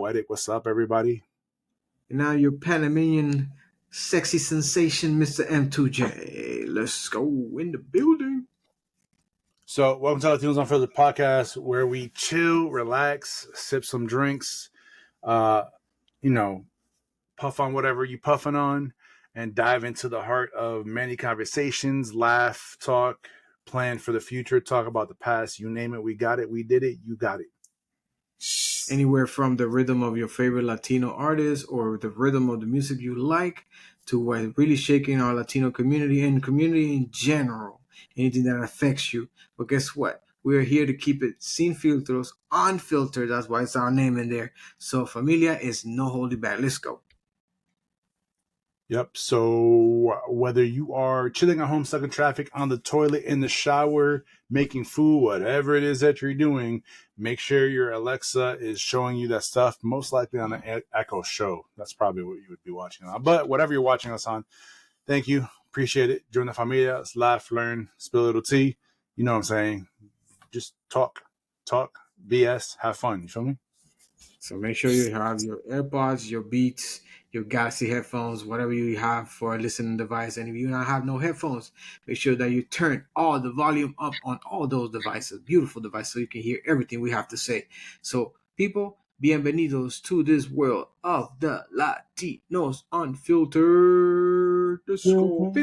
Poetic. What's up, everybody? And now your Panamanian sexy sensation, Mr. M2J. Let's go in the building. So, welcome to Latinos on Filter podcast, where we chill, relax, sip some drinks, uh, puff on whatever you puffing on, and dive into the heart of many conversations, laugh, talk, plan for the future, talk about the past. You name it, we got it, we did it, you got it. Anywhere from the rhythm of your favorite Latino artist or the rhythm of the music you like to what really shaking our Latino community and community in general. Anything that affects you. But guess what? We're here to keep it sin filtros, unfiltered. That's why it's our name in there. So familia is no holding back. Let's go. Yep. So whether you are chilling at home, stuck in traffic, on the toilet, in the shower, making food, whatever it is that you're doing, make sure your Alexa is showing you that stuff, most likely on an Echo show. That's probably what you would be watching on. But whatever you're watching us on, thank you. Appreciate it. Join the familia. Let's laugh, learn, spill a little tea. You know what I'm saying? Just talk, BS, have fun. You feel me? So make sure you have your AirPods, your Beats, your Galaxy headphones, whatever you have for a listening device. And if you don't have no headphones, make sure that you turn all the volume up on all those devices, beautiful devices, so you can hear everything we have to say. So people, bienvenidos to this world of the Latinos Unfiltered. Let's go.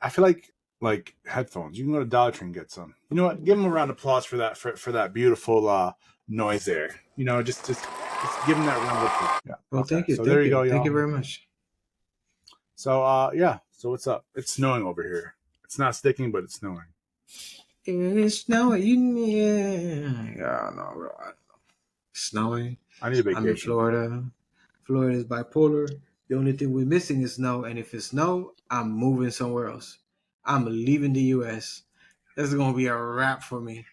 I feel like headphones. You can go to Dollar Tree and get some. You know what? Give them a round of applause for that for that beautiful noise there. You know, just give them that round of applause. Yeah. Well, okay. thank you. So thank there you go, y'all. Thank you very much. So yeah. So what's up? It's snowing over here. It's not sticking, but it's snowing. It's snowing. Yeah, no, bro. Snowing. I need a vacation. I'm in Florida. Florida is bipolar. The only thing we're missing is snow. And if it's snow, I'm moving somewhere else. I'm leaving the U.S. That's going to be a wrap for me.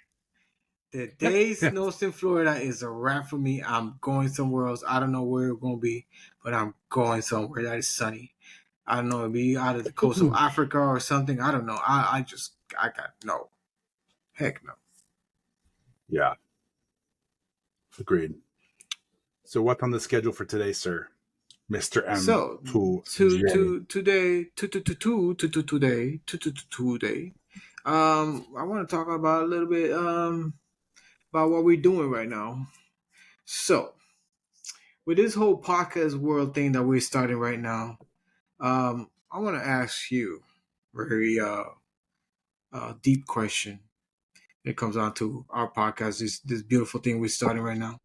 The day it snows in Florida is a wrap for me. I'm going somewhere else. I don't know where it's going to be, but I'm going somewhere that is sunny. I don't know. It'll be out of the coast of Africa or something. I don't know. I got no. Heck no. Yeah. Agreed. So what's on the schedule for today, sir? Mr. M. So today, I want to talk about a little bit about what we're doing right now. So with this whole podcast world thing that we're starting right now, I want to ask you a very deep question. It comes down to our podcast, this beautiful thing we're starting right now.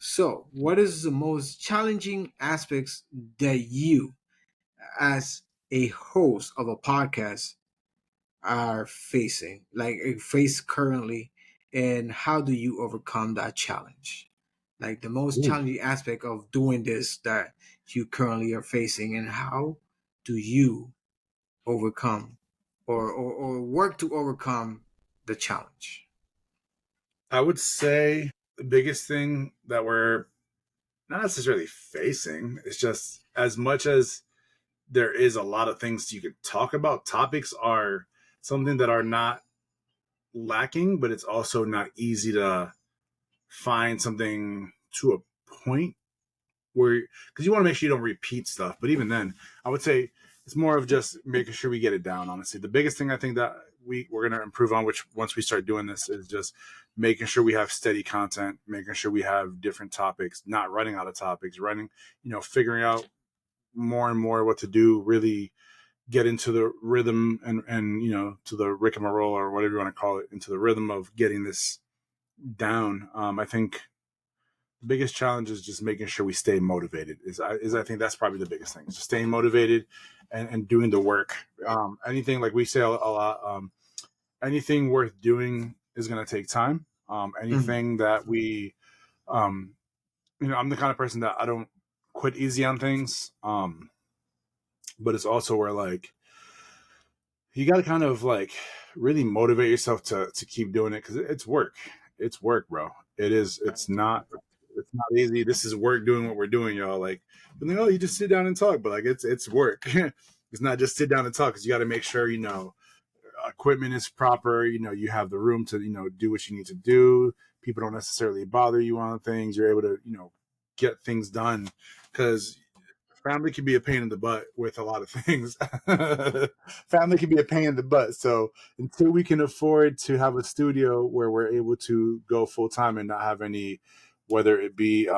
So, what is the most challenging aspects that you, as a host of a podcast, are facing, like face currently, and how do you overcome that challenge? Like the most challenging aspect of doing this that you currently are facing, and how do you overcome or work to overcome the challenge? I would say the biggest thing that we're not necessarily facing is just as much as there is a lot of things you could talk about, topics are something that are not lacking, but it's also not easy to find something to a point where, because you want to make sure you don't repeat stuff. But even then, I would say it's more of just making sure we get it down, honestly. The biggest thing I think that we're going to improve on, which once we start doing this, is just making sure we have steady content, making sure we have different topics, not running out of topics, figuring out more and more what to do, really get into the rhythm and to the rigmarole or whatever you want to call it, into the rhythm of getting this down. I think the biggest challenge is just making sure we stay motivated. I think that's probably the biggest thing. Just staying motivated and doing the work. Anything, like we say a lot, anything worth doing is going to take time. Anything that we, I'm the kind of person that I don't quit easy on things. But it's also where, like, you got to kind of like really motivate yourself to keep doing it, because it's work. It's work, bro. It is. It's not easy. This is work doing what we're doing, y'all. Like, oh, you just sit down and talk, but like it's work. It's not just sit down and talk, because you got to make sure equipment is proper. You have the room to do what you need to do. People don't necessarily bother you on things. You're able to get things done, because family can be a pain in the butt with a lot of things. Family can be a pain in the butt. So until we can afford to have a studio where we're able to go full time and not have any, whether it be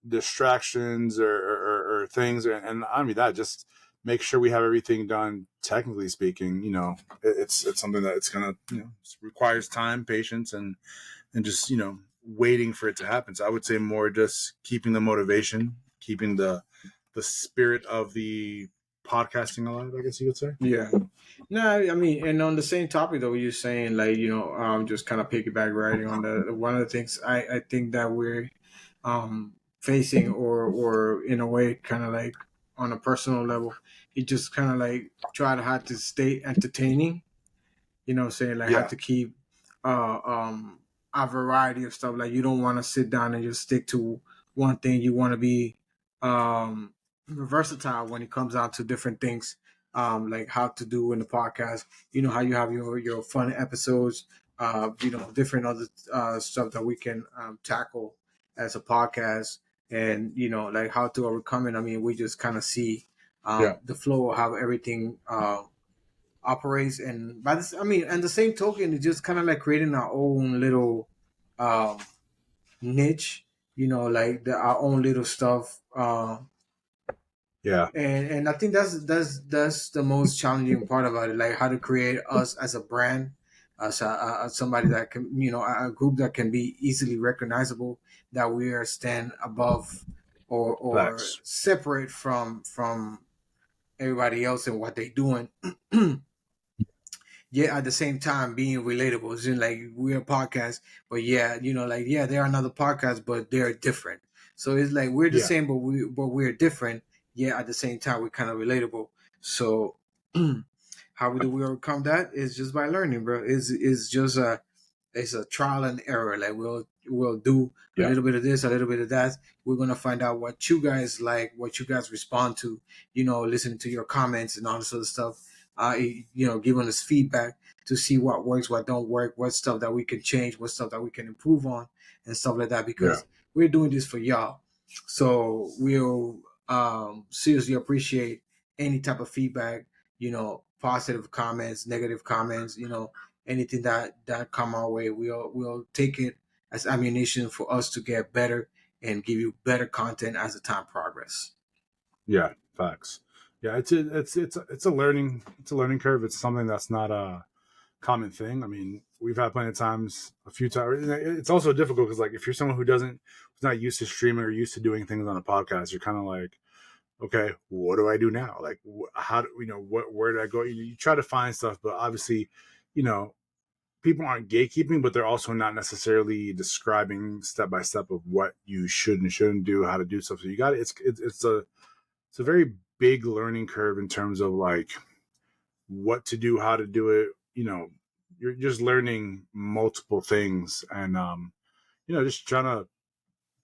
distractions or things, and I mean that, just make sure we have everything done. Technically speaking, it's something that it's gonna requires time, patience, and just waiting for it to happen. So I would say more just keeping the motivation, keeping the spirit of the podcasting alive, I guess you could say. Yeah. No, I mean, and on the same topic though, you're saying like, just kind of piggyback riding on the one of the things I think that we're facing, or in a way kind of like on a personal level, you just kind of like try to have to stay entertaining, saying like have Yeah, to keep uh a variety of stuff. Like you don't want to sit down and just stick to one thing. You want to be um versatile when it comes out to different things, like how to do in the podcast. How you have your fun episodes, different other stuff that we can tackle as a podcast, and like how to overcome it. I mean, we just kind of see yeah, the flow of how everything operates. And by this, I mean, and the same token, it's just kind of like creating our own little um niche, like our own little stuff. yeah, And I think that's the most challenging part about it, like how to create us as a brand, as somebody that can, a group that can be easily recognizable, that we are stand above or facts. separate from everybody else and what they doing. Yet at the same time being relatable. It's in like we're a podcast, but yeah, like yeah, they're another podcast, but they're different. So it's like we're the Yeah, same, but we're different. Yeah, at the same time we're kind of relatable. So how do we overcome that? Is just by learning, bro. Is just it's a trial and error. Like we'll do a yeah, little bit of this, a little bit of that. We're gonna find out what you guys like, what you guys respond to. Listening to your comments and all this other stuff. Giving us feedback to see what works, what don't work, what stuff that we can change, what stuff that we can improve on, and stuff like that. yeah, Because we're doing this for y'all, so we'll seriously appreciate any type of feedback. Positive comments, negative comments. Anything that come our way, we'll take it as ammunition for us to get better and give you better content as the time progress. yeah, facts. Yeah, it's a learning curve. It's something that's not a common thing. I mean, we've had plenty of times, a few times. It's also difficult because, like, if you're someone who's not used to streaming or used to doing things on a podcast, you're kind of like, okay, what do I do now? Like, how do where do I go? You try to find stuff, but obviously, you know, people aren't gatekeeping, but they're also not necessarily describing step by step of what you should and shouldn't do, how to do stuff. So you got it's a very big learning curve in terms of like what to do, how to do it. You're just learning multiple things, and just trying to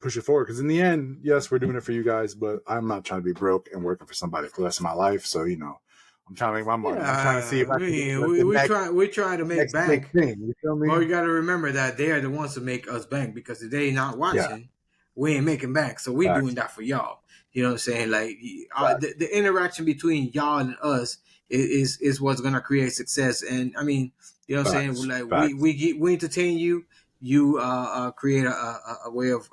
push it forward. Because in the end, yes, we're doing it for you guys, but I'm not trying to be broke and working for somebody for the rest of my life. So I'm trying to make my money. I'm trying to see Yeah, if I can get to like we the we next try we try to make next big bank. thing. You feel Well, me? you got to remember that they are the ones to make us bank, because if they not Yeah, watching, we ain't making bank. So we doing facts, that for y'all. You know what I'm saying? Like facts, the interaction between y'all and us is what's gonna create success. And I mean, you know what I'm saying? facts, Like facts. we entertain you. You create a way of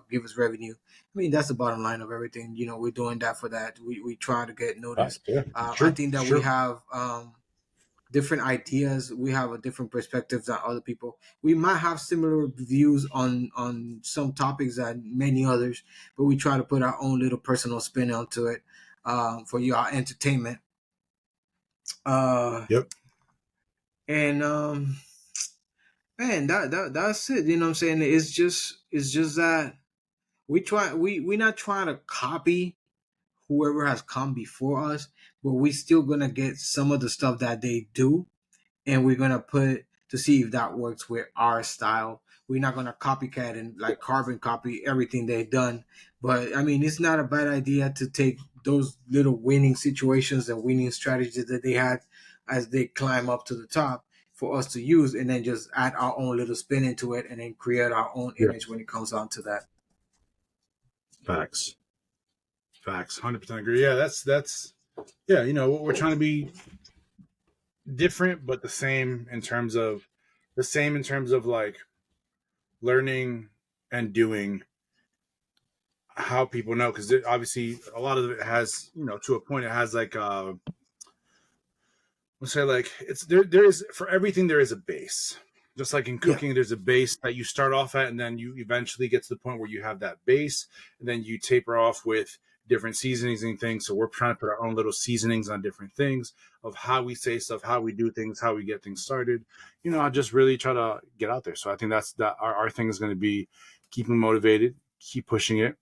give us revenue. I mean, that's the bottom line of everything. We're doing that for that. We try to get Facts. noticed. Yeah, it's I true. think It's that we true. have different ideas. We have a different perspectives than other people. We might have similar views on some topics than many others, but we try to put our own little personal spin onto it, for your entertainment. Uh, Yep. and man, that's it. You know what I'm saying? It's just that we're not trying to copy whoever has come before us, but we still gonna get some of the stuff that they do, and we're gonna put to see if that works with our style. We're not gonna copycat and like carbon copy everything they've done. But I mean, it's not a bad idea to take those little winning situations and winning strategies that they had, as they climb up to the top for us to use, and then just add our own little spin into it, and then create our own Yeah. image when it comes down to that. Facts. Facts. 100% agree. Yeah, that's yeah. We're trying to be different, but the same in terms of like learning and doing how people know, because obviously a lot of it has, to a point, it has like let's say, like, it's there is, for everything there is a base. Just like in Yeah, cooking, there's a base that you start off at, and then you eventually get to the point where you have that base, and then you taper off with different seasonings and things. So we're trying to put our own little seasonings on different things of how we say stuff, how we do things, how we get things started. I just really try to get out there. So I think that our thing is going to be keeping motivated, keep pushing it.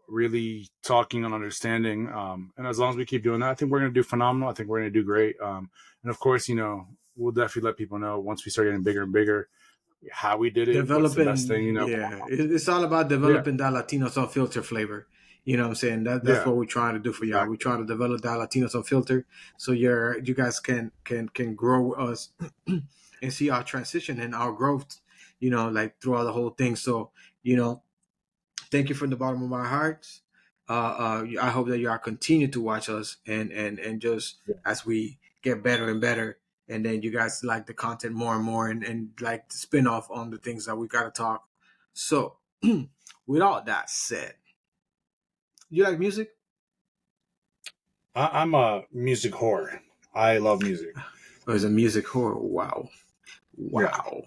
Really talking and understanding. And as long as we keep doing that, I think we're going to do phenomenal. I think we're going to do great. And of course, we'll definitely let people know once we start getting bigger and bigger how we did it, what's the best thing, developing. Yeah, it's all about Yeah, developing that Latinos on filter flavor. You know what I'm saying? That's yeah, what we're trying to do for y'all. We're exactly. trying to develop that Latinos on filter, so you guys can grow with us and see our transition and our growth. Like throughout the whole thing. So you know, thank you from the bottom of my heart. I hope that you are continue to watch us and just Yeah. as we get better and better, and then you guys like the content more and more, and like the spin off on the things that we gotta talk. So, with all that said, you like music? I'm a music whore. I love music. Or is a music horror? Wow, Yeah, wow,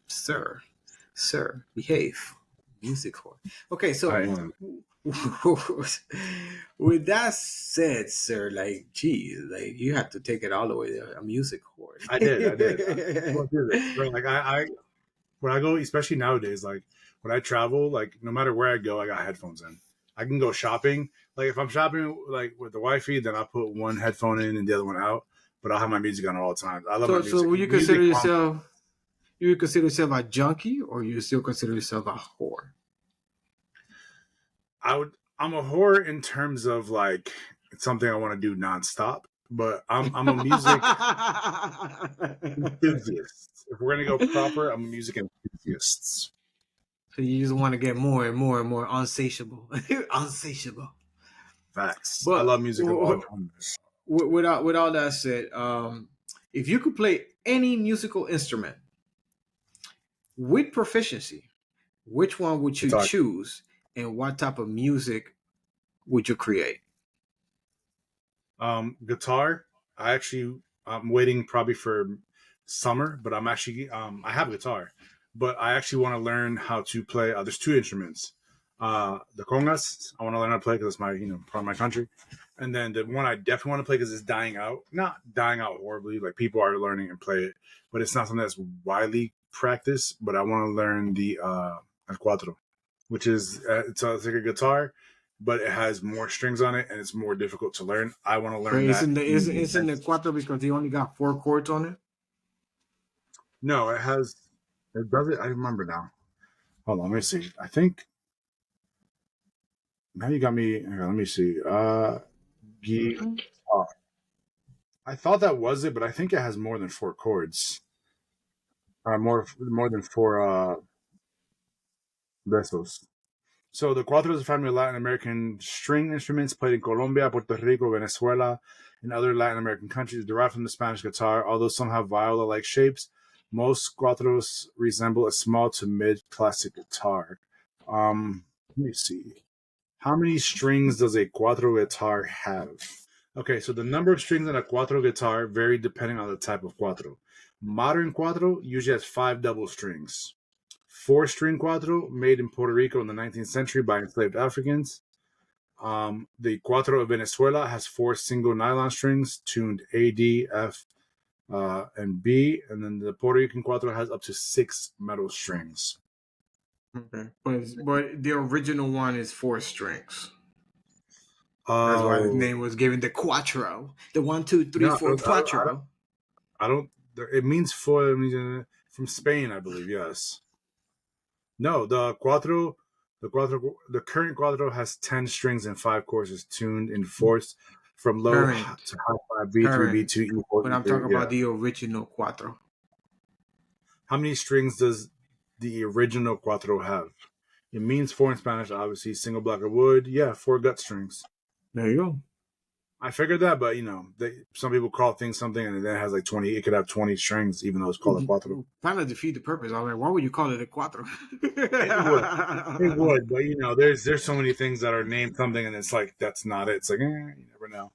sir, sir, behave. Music horror. Okay, I so am. with that said, sir, like, geez, like you have to take it all the way there. A music horror. I did. Well, dude, bro, like I when I go, especially nowadays, like when I travel, like no matter where I go, I got headphones in. I can go shopping. Like if I'm shopping like with the wifey, then I'll put one headphone in and the other one out. But I'll have my music on at all times. I love my So, music. will you consider Music calms. yourself? You would consider yourself a junkie, or you still consider yourself a whore? I'm a whore in terms of like it's something I want to do nonstop. But I'm a music enthusiast. If we're gonna go proper, I'm a music enthusiast. So you just want to get more and more and more unsatiable, unsatiable. Facts. I But love music of all genres. with all that said, if you could play any musical instrument with proficiency, which one would you Guitar. choose, and what type of music would you create? Guitar. I'm waiting probably for summer, but I have a guitar, but I actually want to learn how to play. There's two instruments. The congas. I want to learn how to play because it's my part of my country, and then the one I definitely want to play because it's dying out. Not dying out horribly. Like people are learning and play it, but it's not something that's widely practiced. But I want to learn the el cuatro, which is it's like a guitar, but it has more strings on it and it's more difficult to learn. I want to learn Right? that. It's in the cuatro because he only got four chords on it. No, it has. It does it. I remember now. Hold on, let me see. I think now you got me. Hang on, let me see. Guitar. I thought that was it, but I think it has more than four chords. More than four besos. So the cuatro is a family of Latin American string instruments played in Colombia, Puerto Rico, Venezuela, and other Latin American countries, derived from the Spanish guitar. Although some have viola-like shapes, most cuatros resemble a small to mid-classic guitar. Let me see. How many strings does a cuatro guitar have? Okay, so the number of strings on a cuatro guitar vary depending on the type of cuatro. Modern cuatro usually has five double strings. Four-string cuatro, made in Puerto Rico in the 19th century by enslaved Africans. The cuatro of Venezuela has four single nylon strings tuned A, D, F, and B, and then the Puerto Rican cuatro has up to six metal strings. Okay, but the original one is four strings. That's why the Oh name was given the quattro. The one, two, three, no, four quattro. I don't. It means four. It means from Spain, I believe. Yes. No, the current cuatro has 10 strings and five courses tuned in fourths. from low Current, to high five, B3, current. B2, E4, But I'm E3. talking Yeah. about the original cuatro. How many strings does the original cuatro have? It means four in Spanish, obviously. Single block of wood. Yeah, four gut strings. There you go. I figured that, but some people call things something, and then it has like 20. It could have 20 strings, even though it's called a cuatro. Kind of defeat the purpose. I was like, why would you call it a cuatro? It would, it would, but there's so many things that are named something, and it's like that's not it. It's like you never know.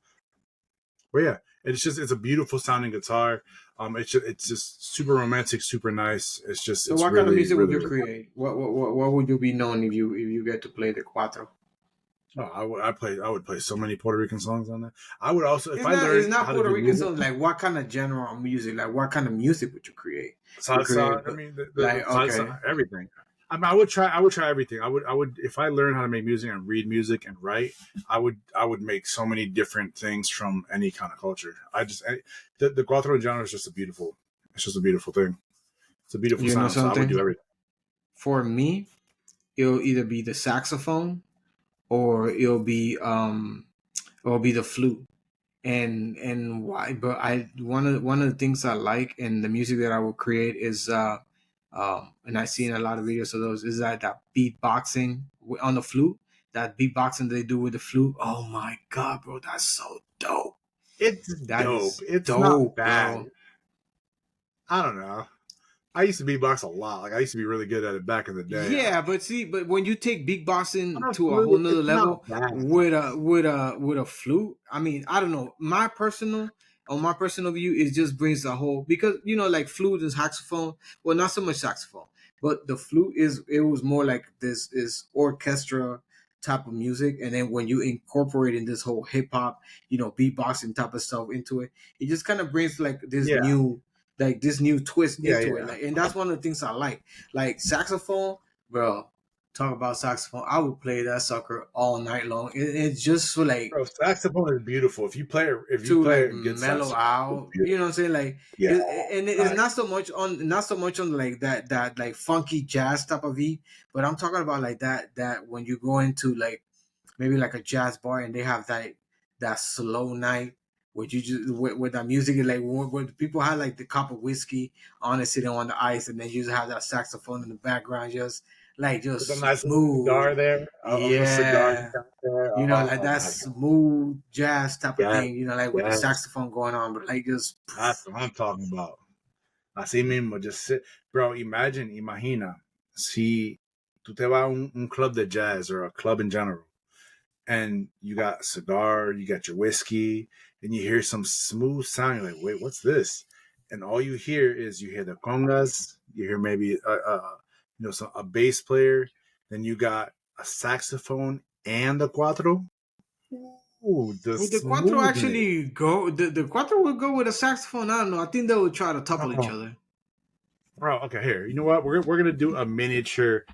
But yeah, it's a beautiful sounding guitar. It's just super romantic, super nice. So, It's what kind of really music would really you really. create? What would you be known if you get to play the cuatro? Oh, I would play so many Puerto Rican songs on that. I would also, if I It's learned not how to Puerto do Rican music, songs. Like, what kind of genre of music? Like, what kind of music would you create? You salsa. create, I mean, the like, okay, salsa, everything. I mean, I would try everything. I would, if I learn how to make music and read music and write, I would make so many different things from any kind of culture. The cuatro genre is just it's just a beautiful thing. It's a beautiful you know sound. So I would do something. everything. For me, it'll either be the saxophone or it'll be the flute. And why? But I one of the things I like in the music that I will create is and I've seen a lot of videos of those is that beatboxing on the flute. That beatboxing they do with the flute. Oh my god, bro, that's so dope. It's That dope. is It's not dope, bad. bro. I don't know. I used to beatbox a lot. Like I used to be really good at it back in the day. Yeah, but see, but when you take beatboxing to a Honestly, whole nother it's not level bad. with a flute, I mean, I don't know. My personal view, it just brings the whole because like flute and saxophone. Well, not so much saxophone, but the flute it was more like this is orchestra type of music, and then when you incorporate in this whole hip hop, beatboxing type of stuff into it, it just kind of brings Yeah, like this new twist yeah, into it. yeah. Like, and that's one of the things I like saxophone, bro. Talk about saxophone. I would play that sucker all night long. It's just for like Bro, saxophone is beautiful. If you to play like a good mellow saxophone, it's out. You beautiful. know what I'm saying? Like, Yeah, and it's nice. not so much on like that like funky jazz type of beat, but I'm talking about like that when you go into like maybe like a jazz bar and they have that slow night where you just with that music like where people have like the cup of whiskey on it sitting on the ice and then you just have that saxophone in the background With a just nice little smooth. cigar there, a little cigar you Yeah. got there. Oh Like my that god, smooth jazz type of yes, thing, like with the yes, saxophone going on, but like just that's what I'm talking about. Así mismo, just sit, bro. Imagina, si tú te vas a un club de jazz or a club in general, and you got a cigar, you got your whiskey, and you hear some smooth sound. You're like, wait, what's this? And all you hear is you hear the congas, you hear maybe a bass player, then you got a saxophone and a cuatro. Ooh, the would the cuatro smoothness. actually go the cuatro would go with a saxophone. I don't know. I think they would try to topple each Oh, other. bro, okay, here. You know what? We're gonna do a miniature.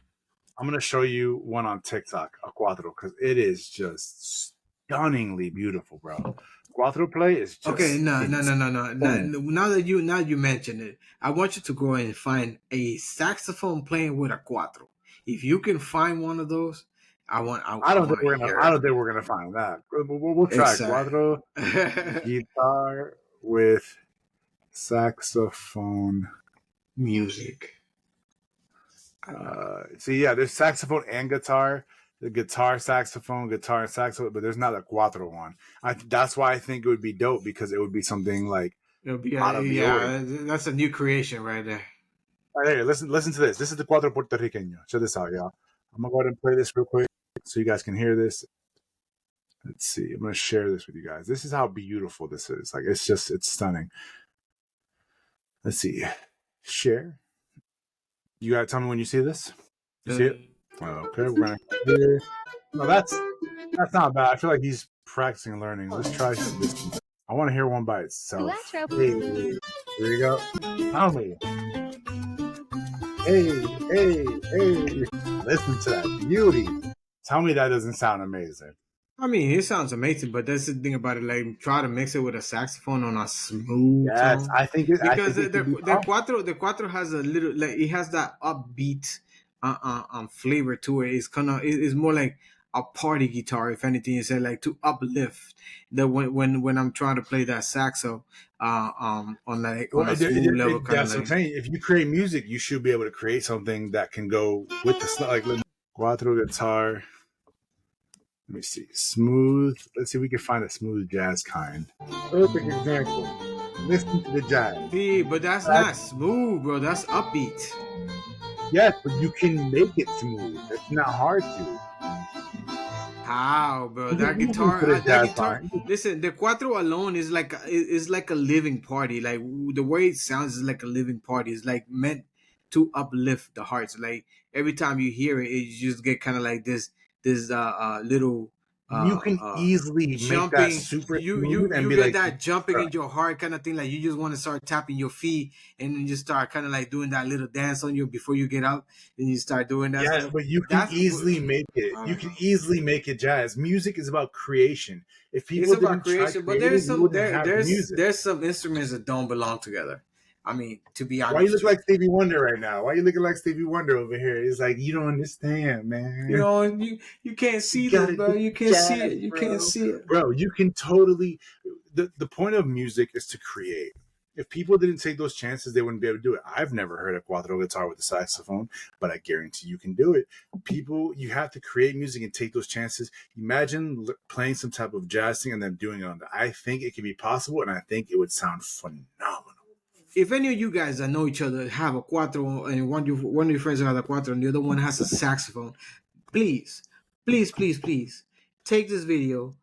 I'm gonna show you one on TikTok, a cuatro, because it is just stunningly beautiful, bro. Cuatro play is Okay, just no, no, no, no, no. insane. Now that you mention it, I want you to go and find a saxophone playing with a cuatro. If you can find one of those, I want to hear I it. don't think we're gonna find that. We'll try Exactly. cuatro guitar with saxophone. Music. See, yeah, there's saxophone and guitar. The guitar, saxophone, but there's not a cuatro one. That's why I think it would be dope because it would be something like It'll be out of the ordinary. that's a new creation right there. All right, here, listen to this. This is the cuatro puertorriqueño. Check this out, y'all. I'm gonna go ahead and play this real quick so you guys can hear this. Let's see. I'm gonna share this with you guys. This is how beautiful this is. Like it's stunning. Let's see. Share. You gotta tell me when you see this. You see it? Okay, we're gonna here. No, that's not bad. I feel like he's practicing and learning. Let's try this one. I want to hear one by itself. Cuatro. Hey, here we go. Tell me. Hey, hey, hey. Listen to that beauty. Tell me that doesn't sound amazing. I mean, it sounds amazing, but that's the thing about it. Like, try to mix it with a saxophone on a smooth Yes, tone, I because think it could be the cuatro has a little like it has that upbeat flavor to it. It's kind of it's more like a party guitar, if anything. Is that like to uplift the when I'm trying to play that saxo, on like Well, on a smooth level, kind of that's what I'm like. saying. If you create music, you should be able to create something that can go with the like cuatro guitar. Let me see. Smooth. Let's see if we can find a smooth jazz kind. Perfect example. Listen to the jazz. See, but that's not smooth, bro. That's upbeat. Yes, but you can make it smooth. It's not hard to. How, bro? You can That easily guitar, put a that jazz guitar. line. Listen, the cuatro alone is like is like a living party. Like the way it sounds is like a living party. It's like meant to uplift the hearts. Like every time you hear it, you just get kind of like this little You uh can uh easily make that jumping. super You smooth you and you be get like, that jumping bruh. in your heart kind of thing. Like you just want to start tapping your feet and then you start kind of like doing that little dance on you before you get up. And you start doing that Yes, stuff. but you can That's easily make it. I You don't can know. easy make it jazz. Music is about creation. If It's people about didn't try creation, but there's creating, we some wouldn't have music. there's some instruments that don't belong together. I mean, to be Why you honest look with you, like Stevie Wonder right now? Why you looking like Stevie Wonder over here? It's like you don't understand, you man. know, you can't You see this, gotta bro. get You the can't see jazz, it. You can't bro. see it. Bro, you can totally. The point of music is to create. If people didn't take those chances, they wouldn't be able to do it. I've never heard a cuatro guitar with a saxophone, but I guarantee you can do it. People, you have to create music and take those chances. Imagine playing some type of jazz thing and then doing it on that. I think it can be possible, and I think it would sound phenomenal. If any of you guys that know each other have a cuatro and one of your friends has a cuatro and the other one has a saxophone, please, please, please, please take this video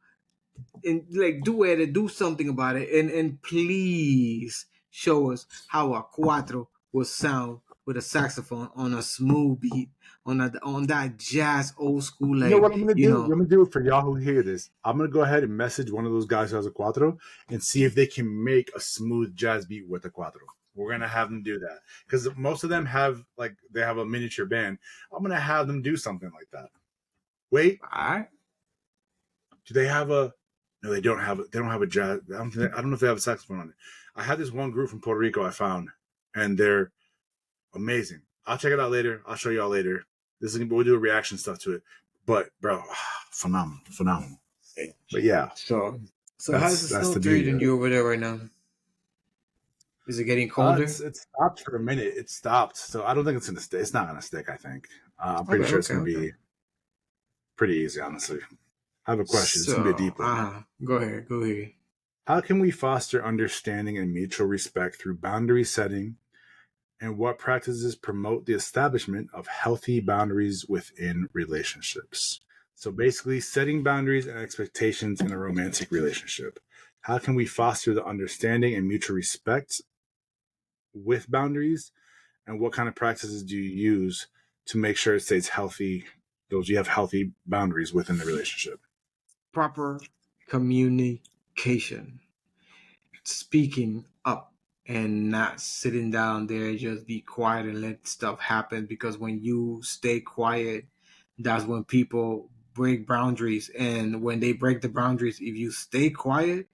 and like do it, do something about it, and please show us how a cuatro will sound with a saxophone on a smooth beat, on that jazz old school, You know like what I'm gonna you do? I'm know. gonna do it for y'all who hear this. I'm gonna go ahead and message one of those guys who has a cuatro and see if they can make a smooth jazz beat with a cuatro. We're gonna have them do that because most of them have like they have a miniature band. I'm gonna have them do something like that. Wait, All right. do they have a? No, they don't have. They don't have a jazz. I don't know if they have a saxophone on it. I had this one group from Puerto Rico I found, and they're amazing. I'll check it out later. I'll show y'all later. This is we'll do a reaction stuff to it. But bro, phenomenal, phenomenal. But yeah, So, so how's the that's snow the beauty treating of it. you over there right now? Is it getting colder? It stopped for a minute. It stopped, so I don't think it's gonna stick. It's not gonna stick. I think. I'm Okay, pretty sure it's okay, gonna okay. be pretty easy. Honestly, I have a question. It's gonna be a So, deep one. go ahead, go ahead. How can we foster understanding and mutual respect through boundary setting, and what practices promote the establishment of healthy boundaries within relationships? So basically, setting boundaries and expectations in a romantic relationship. How can we foster the understanding and mutual respect with boundaries? And what kind of practices do you use to make sure it stays healthy? Those you have healthy boundaries within the relationship. Proper communication, speaking up, and not sitting down there just be quiet and let stuff happen. Because when you stay quiet, that's when people break boundaries, and when they break the boundaries, if you stay quiet,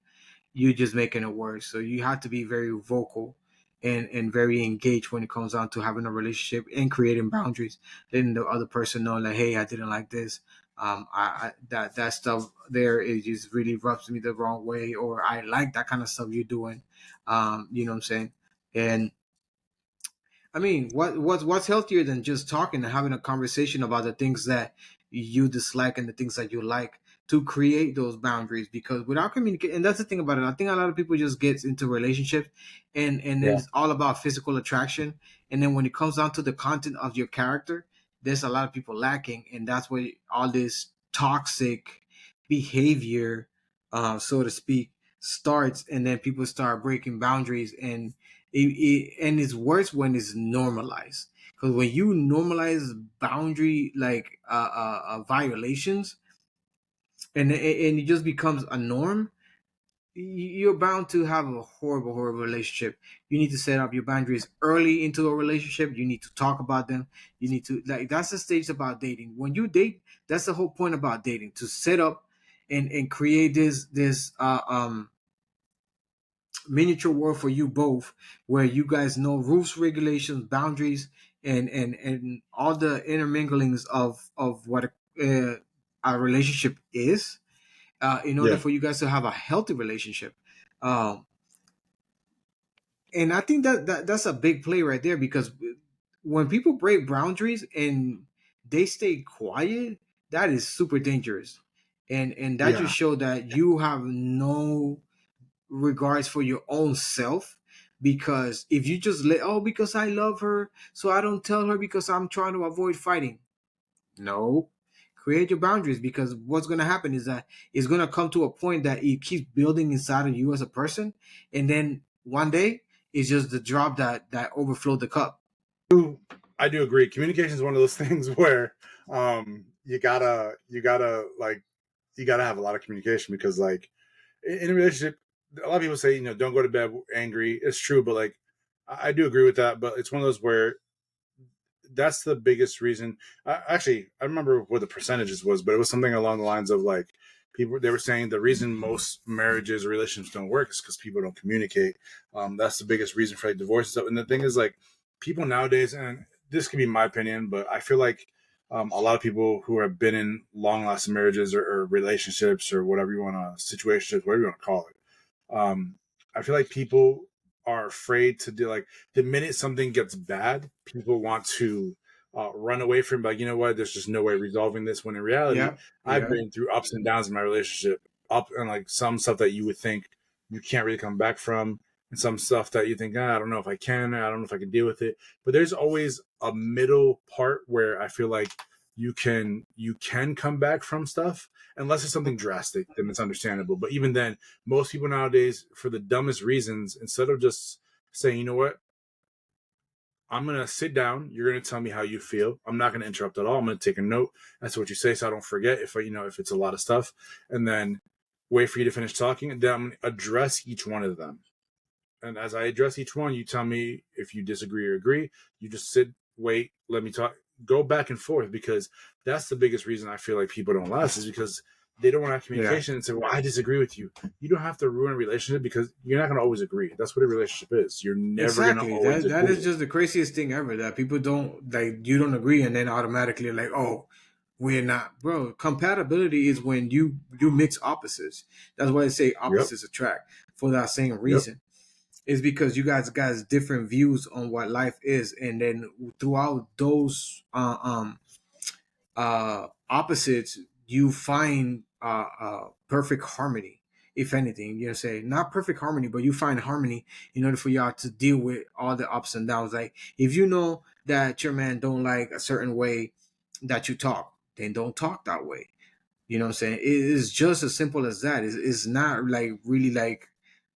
you're just making it worse. So you have to be very vocal and very engaged when it comes down to having a relationship and creating boundaries, letting the other person know like, hey, I didn't like this. I that stuff there is just really rubs me the wrong way, or I like that kind of stuff you're doing. You know what I'm saying? And I mean, what's healthier than just talking and having a conversation about the things that you dislike and the things that you like, to create those boundaries? Because without communicating, and that's the thing about it, I think a lot of people just get into relationships, and then Yeah. it's all about physical attraction, and then when it comes down to the content of your character, there's a lot of people lacking, and that's where all this toxic behavior, so to speak, starts, and then people start breaking boundaries, and it's worse when it's normalized, because when you normalize boundary like violations, and it just becomes a norm, you're bound to have a horrible relationship. You need to set up your boundaries early into a relationship. You need to talk about them. You need to, like, that's the stage about dating. When you date, that's the whole point about dating, to set up and create this miniature world for you both, where you guys know rules, regulations, boundaries, and all the interminglings of what a relationship is, in order Yeah. for you guys to have a healthy relationship. Um, and I think that's a big play right there, because when people break boundaries and they stay quiet, that is super dangerous, and that Yeah. just show that you have no regards for your own self. Because if you just let, oh, because I love her, so I don't tell her because I'm trying to avoid fighting. No, create your boundaries, because what's going to happen is that it's going to come to a point that it keeps building inside of you as a person, and then one day it's just the drop that overflowed the cup. I do agree. Communication is one of those things where you gotta have a lot of communication because like in a relationship, a lot of people say don't go to bed angry. It's true, but like I do agree with that. But it's one of those where that's the biggest reason. Actually, I remember what the percentages was, but it was something along the lines of like people they were saying the reason most marriages or relationships don't work is because people don't communicate. That's the biggest reason for like divorce and stuff. And the thing is like people nowadays, and this could be my opinion, but I feel like a lot of people who have been in long lasting marriages or relationships or whatever you want to situationships, whatever you want to call it. I feel like people are afraid to do like the minute something gets bad, people want to run away from like what, there's just no way resolving this. When in reality, Yeah, I've yeah, been through ups and downs in my relationship, up and like some stuff that you would think you can't really come back from, and some stuff that you think I don't know if I can, I don't know if I can deal with it. But there's always a middle part where I feel like you can come back from stuff unless it's something drastic, then it's understandable. But even then, most people nowadays, for the dumbest reasons, instead of just saying, you know what, I'm gonna sit down. You're gonna tell me how you feel. I'm not gonna interrupt at all. I'm gonna take a note as to what you say, so I don't forget if if it's a lot of stuff, and then wait for you to finish talking, and then I'm gonna address each one of them. And as I address each one, you tell me if you disagree or agree. You just sit, wait, let me talk, go back and forth, because that's the biggest reason I feel like people don't last is because they don't want to have yeah. communication and say, well, I disagree with you. You don't have to ruin a relationship because you're not going to always agree. That's what a relationship is. You're never going to Exactly. always That is agree. just the craziest thing ever. That people don't like. You don't agree, and then automatically like, oh, we're not, bro. Compatibility is when you mix opposites. That's why they say Yep. opposites attract, for that same Yep. reason. Is because you guys different views on what life is, and then throughout those opposites, you find perfect harmony. If anything, you know, say not perfect harmony, but you find harmony in order for y'all to deal with all the ups and downs. Like if you know that your man don't like a certain way that you talk, then don't talk that way. You know what I'm saying? It is just as simple as that. It's not like really like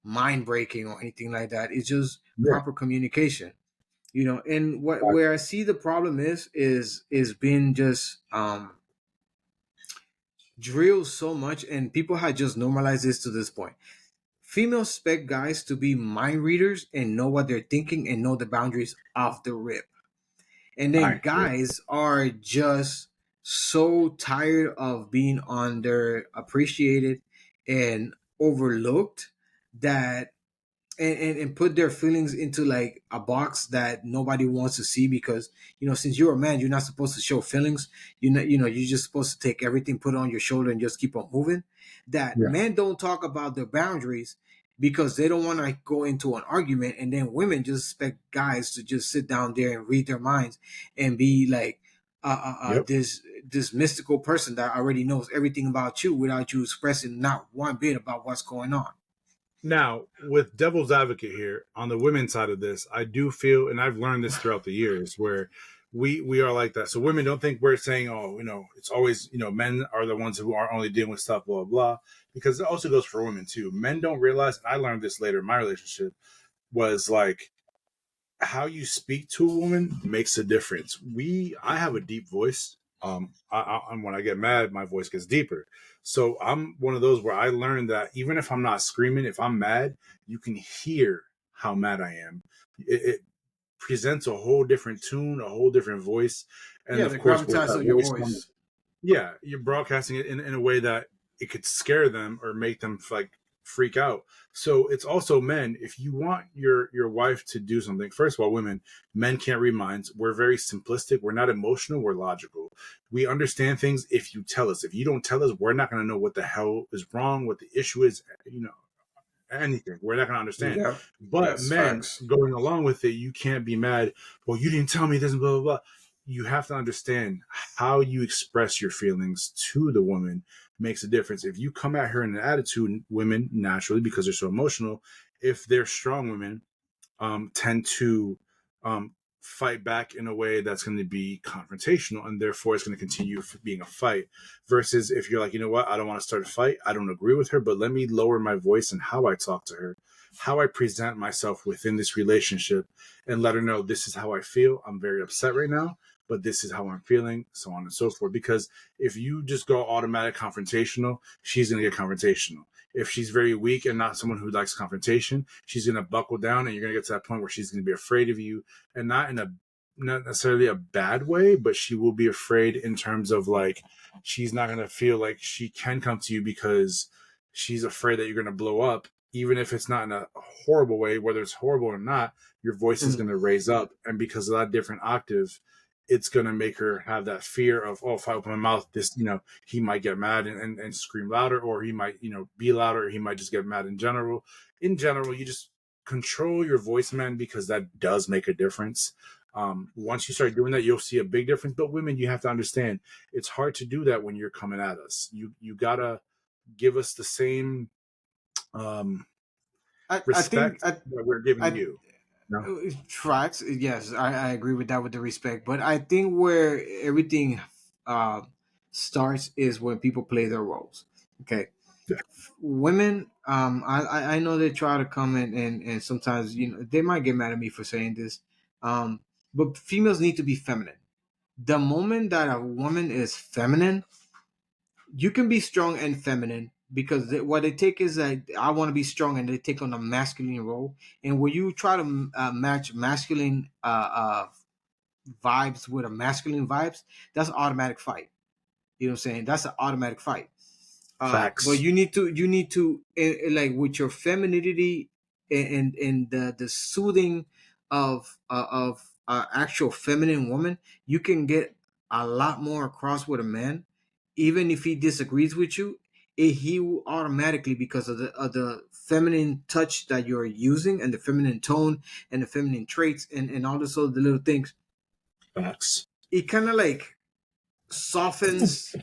mind breaking or anything like that. It's just Yeah. proper communication. You know, and what where I see the problem is being just drilled so much, and people had just normalized this to this point. Females expect guys to be mind readers and know what they're thinking and know the boundaries off the rip. And then I agree. guys are just so tired of being underappreciated and overlooked that and put their feelings into like a box that nobody wants to see, because since you're a man, you're not supposed to show feelings. You're just supposed to take everything, put it on your shoulder, and just keep on moving. That Yeah. men don't talk about their boundaries because they don't want to go into an argument, and then women just expect guys to just sit down there and read their minds and be like Yep. this mystical person that already knows everything about you without you expressing not one bit about what's going on. Now, with devil's advocate here on the women's side of this, I do feel, and I've learned this throughout the years, where we are like that. So women don't think we're saying, oh, it's always, men are the ones who are only dealing with stuff, blah, blah, because it also goes for women too. Men don't realize, and I learned this later in my relationship, was like how you speak to a woman makes a difference. I have a deep voice. And when I get mad, my voice gets deeper. So I'm one of those where I learned that even if I'm not screaming, if I'm mad, you can hear how mad I am. It presents a whole different tune, a whole different voice, and Yeah, of the course, with gravitas that of your voice comes, voice. yeah, you're broadcasting it in a way that it could scare them or make them like freak out. So it's also men. If you want your wife to do something, first of all, women, men can't read minds. We're very simplistic. We're not emotional. We're logical. We understand things if you tell us. If you don't tell us, we're not going to know what the hell is wrong, what the issue is, you know, anything. We're not going to understand. Yeah, But that's men facts. going along with it, you can't be mad. Well, you didn't tell me this, blah, blah, blah. You have to understand how you express your feelings to the woman makes a difference. If you come at her in an attitude, women naturally, because they're so emotional, if they're strong women, tend to um, fight back in a way that's going to be confrontational, and therefore it's going to continue being a fight. Versus if you're like, you know what, I don't want to start a fight, I don't agree with her, but let me lower my voice and how I talk to her, how I present myself within this relationship, and let her know this is how I feel. I'm very upset right now, but this is how I'm feeling, so on and so forth. Because if you just go automatic confrontational, she's going to get confrontational. If she's very weak and not someone who likes confrontation, she's going to buckle down, and you're going to get to that point where she's going to be afraid of you, and not necessarily a bad way, but she will be afraid in terms of like she's not going to feel like she can come to you because she's afraid that you're going to blow up, even if it's not in a horrible way. Whether it's horrible or not, your voice is Mm, going to raise up, and because of that different octave, it's going to make her have that fear of, oh, if I open my mouth, this, you know, he might get mad and scream louder, or he might, you know, be louder, or he might just get mad in general. In general, you just control your voice, man, because that does make a difference. Once you start doing that, you'll see a big difference. But women, you have to understand, it's hard to do that when you're coming at us. You gotta give us the same um, I think respect that we're giving I you. No, tracks. Yes, I agree with that with the respect. But I think where everything uh, starts is when people play their roles. Okay, yeah, women. I know they try to come in and sometimes they might get mad at me for saying this. But females need to be feminine. The moment that a woman is feminine, you can be strong and feminine because what they take is that I want to be strong and they take on a masculine role. And when you try to match masculine vibes with a masculine vibes, that's an automatic fight. You know what I'm saying? That's an automatic fight. But facts. you need to like with your femininity and the soothing of actual feminine woman, you can get a lot more across with a man, even if he disagrees with you. He will automatically, because of the feminine touch that you're using and the feminine tone and the feminine traits and all this other little things, Facts. it kind of like softens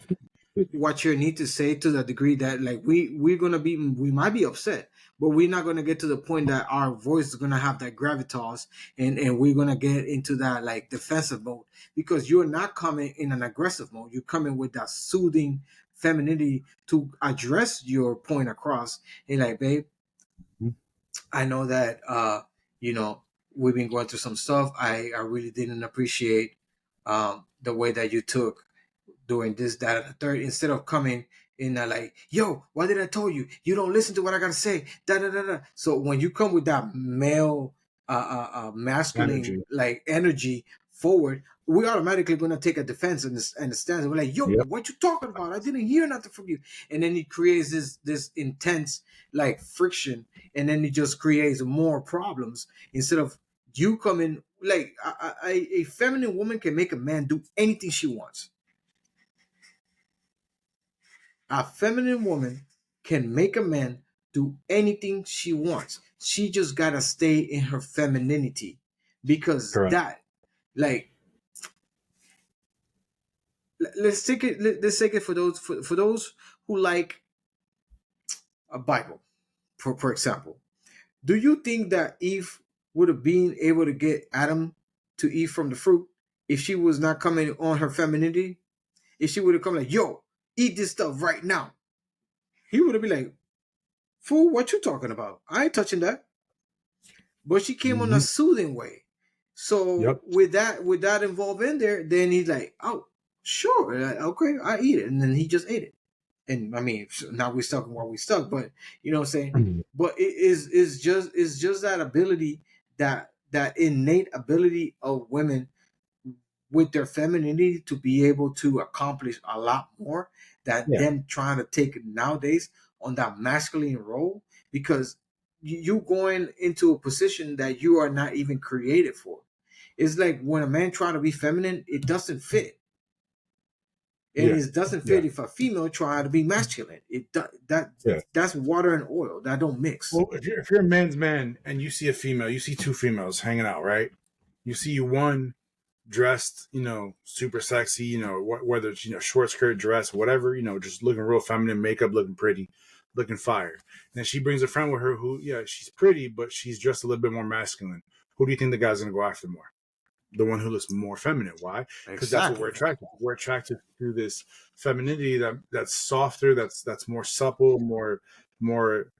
what you need to say to the degree that like we might be upset, but we're not gonna get to the point that our voice is gonna have that gravitas and we're gonna get into that like defensive mode, because you're not coming in an aggressive mode. You're coming with that soothing femininity to address your point across. And like, babe, I know that you know we've been going through some stuff. I really didn't appreciate the way that you took doing this, that, and the third, instead of coming in like, yo, what did I tell you? You don't listen to what I gotta say. Da da da da. So when you come with that male, masculine Energy. like energy forward, we automatically gonna take a defense and a stance. We're like, yo, Yep. what you talking about? I didn't hear nothing from you. And then it creates this intense like friction, and then it just creates more problems instead of you coming like a feminine woman can make a man do anything she wants. A feminine woman can make a man do anything she wants. She just gotta stay in her femininity, because Correct. that, like, let's take it. Let's take it for those who like a Bible, for example. Do you think that Eve would have been able to get Adam to eat from the fruit if she was not coming on her femininity? If she would have come like, "Yo, eat this stuff right now," he would have been like, "Fool, what you talking about? I ain't touching that." But she came on a Mm-hmm. soothing way. So Yep. with that involved in there, then he's like, "Oh, sure, okay, I eat it," and then he just ate it. And I mean, now we're stuck while we stuck, but you know what I'm saying. But it's just that ability, that innate ability of women with their femininity to be able to accomplish a lot more than Yeah. them trying to take it nowadays on that masculine role, because you going into a position that you are not even created for. It's like when a man trying to be feminine, it doesn't fit. and Yeah. it doesn't Yeah. fit if a female try to be masculine. That Yeah. that's water and oil that don't mix. Well, if you're a man's man and you see a female, you see two females hanging out, right? You see one dressed, super sexy, whether it's short skirt, dress, whatever, just looking real feminine, makeup looking pretty, looking fire. And then she brings a friend with her who, yeah, she's pretty, but she's dressed a little bit more masculine. Who do you think the guy's gonna go after more? The one who looks more feminine. Why? Because that's what we're Exactly. attracted to. We're attracted to this femininity that's softer, that's more supple, more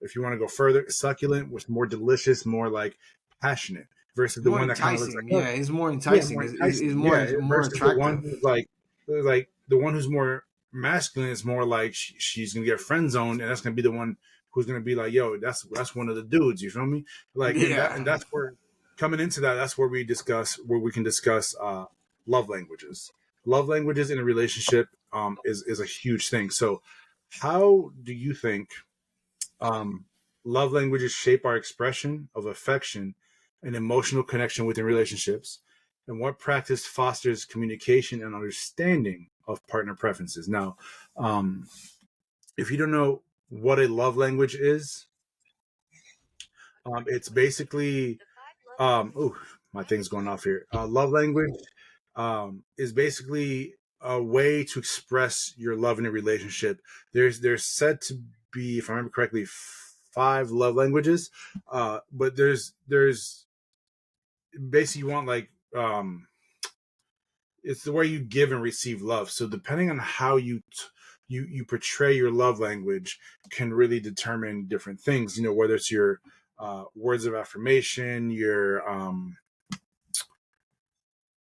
if you want to go further, succulent, which more delicious, more like passionate, versus the More one that kind of looks like, enticing. oh, Yeah, it's more yeah, enticing. more It's enticing. Yeah, more versus the one attractive. who's like the one who's more masculine is more like she's gonna get friend zoned, and that's gonna be the one who's gonna be like, yo, that's one of the dudes. You feel me? Like, and Yeah. that's where coming into that, that's where we can discuss love languages. Love languages in a relationship is a huge thing. So, how do you think um, love languages shape our expression of affection and emotional connection within relationships? And what practice fosters communication and understanding of partner preferences? Now, um, if you don't know what a love language is, it's basically oh, my thing's going off here. Love language is basically a way to express your love in a relationship. There's said to be, if I remember correctly, five love languages, but there's basically you want like it's the way you give and receive love. So depending on how you portray your love language can really determine different things. Whether it's your words of affirmation, your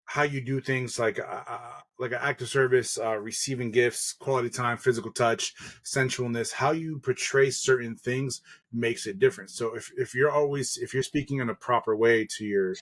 how you do things like an act of service, receiving gifts, quality time, physical touch, sensualness. How you portray certain things makes it different. So if you're speaking in a proper way to